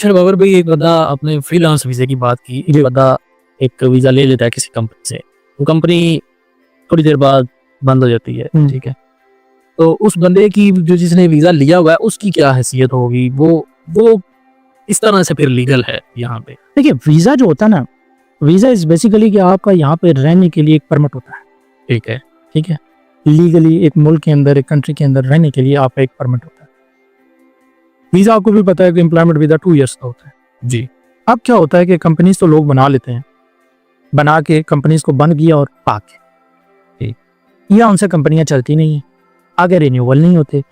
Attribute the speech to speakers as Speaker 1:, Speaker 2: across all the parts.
Speaker 1: अच्छा बाबर भाई, एक बंदा अपने फ्रीलांस वीज़े की बात की, एक बंदा एक वीज़ा ले लेता है किसी कंपनी से, वो कंपनी थोड़ी देर बाद बंद हो जाती है, ठीक है? तो उस बंदे की जो जिसने वीज़ा लिया हुआ है उसकी क्या हैसियत होगी? वो इस तरह से फिर लीगल है यहाँ पे?
Speaker 2: देखिए, वीज़ा जो होता है ना, वीज़ा इज़ बेसिकली कि आपका यहाँ पे रहने के लिए एक परमिट होता है,
Speaker 1: ठीक है।
Speaker 2: ठीक है? लीगली एक मुल्क के अंदर, एक कंट्री के अंदर रहने के लिए आपका एक परमिट होता है। वीज़ा आपको भी पता है कि एम्प्लॉयमेंट वीज़ा 2 इयर्स का होता है।
Speaker 1: जी।
Speaker 2: अब क्या होता है कि कंपनीज़ तो लोग बना लेते हैं, बना के कंपनीज़ को बंद किया और भाग गए।
Speaker 1: ठीक।
Speaker 2: या उनसे कंपनियाँ चलती नहीं हैं, आगे रिन्यूअल नहीं होते।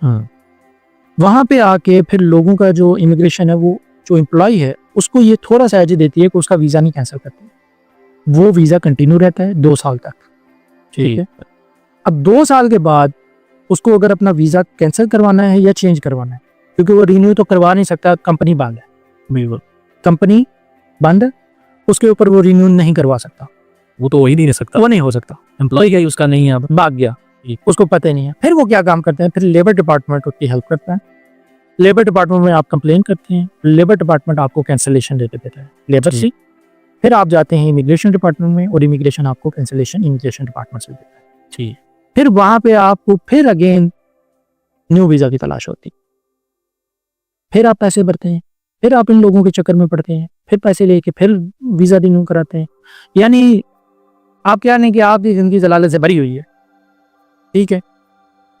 Speaker 2: वहाँ पे आके फिर लोगों का जो इमिग्रेशन है, वो जो एम्प्लॉय है उसको ये थोड़ा सा एज देती है कि उसका वीज़ा नहीं कैंसिल करते, वो वीज़ा कंटिन्यू रहता है 2 साल तक, ठीक है? अब 2 साल के बाद उसको अगर अपना वीज़ा कैंसिल करवाना है या चेंज करवाना है, क्योंकि वो रिन्यू तो करवा नहीं सकता, कंपनी बंद है,
Speaker 1: बिल्कुल।
Speaker 2: कंपनी बंद है, उसके ऊपर वो रिन्यू नहीं करवा सकता,
Speaker 1: वो तो हो ही नहीं सकता,
Speaker 2: वो नहीं हो सकता,
Speaker 1: एम्प्लॉय क्या ही उसका नहीं है, अब
Speaker 2: भाग गया, उसको पता ही नहीं है। फिर वो क्या काम करते हैं, फिर लेबर डिपार्टमेंट उसकी हेल्प करता है। लेबर डिपार्टमेंट में आप कंप्लेन करते हैं, लेबर डिपार्टमेंट आपको कैंसिलेशन दे देता है लेबर से। फिर आप जाते हैं इमिग्रेशन डिपार्टमेंट में और इमिग्रेशन आपको कैंसिलेशन इमिग्रेशन डिपार्टमेंट से देता है।
Speaker 1: ठीक।
Speaker 2: फिर वहां पे आपको फिर अगेन न्यू वीज़ा की तलाश होती, फिर आप पैसे भरते हैं, फिर आप इन लोगों के चक्कर में पड़ते हैं, फिर पैसे लेके फिर वीज़ा रिन्यू कराते हैं। यानी आप क्या नहीं कि आपकी ज़िंदगी जलालत से भरी हुई है, ठीक है?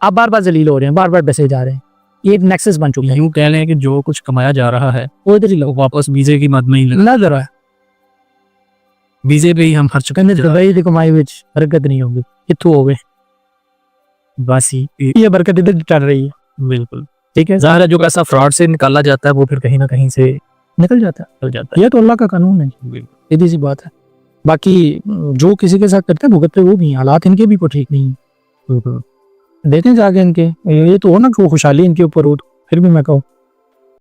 Speaker 2: आप बार बार जलील हो रहे हैं, बार बार बसे जा रहे हैं, ये एक नेक्सस बन चुका है।
Speaker 1: यूँ कह लें कि जो कुछ कमाया जा रहा है
Speaker 2: वो इधर ही
Speaker 1: वो
Speaker 2: लोग
Speaker 1: वापस वीज़े की मद में ही
Speaker 2: ना जरा है,
Speaker 1: वीज़े पे ही हम खर्च
Speaker 2: कहने
Speaker 1: करते
Speaker 2: दवाई की कमाई विच बरकत नहीं होगी, कितों हो गए
Speaker 1: बस ही।
Speaker 2: ये बरकत इधर चल रही है,
Speaker 1: बिल्कुल।
Speaker 2: ठीक है?
Speaker 1: ज़ाहिर है जो पैसा फ्रॉड से निकाला जाता है वो फिर कहीं ना कहीं से
Speaker 2: निकल जाता है,
Speaker 1: निकल जाता है।
Speaker 2: ये तो अल्लाह का कानून है,
Speaker 1: बिल्कुल।
Speaker 2: सीधी सी बात है। बाकी जो किसी के साथ करते हैं भुगतते वो भी हैं, हालात इनके भी कोई ठीक नहीं है, देते हैं जाके इनके, ये तो हो ना कि वो खुशहाली इनके ऊपर हो, तो फिर भी मैं कहूँ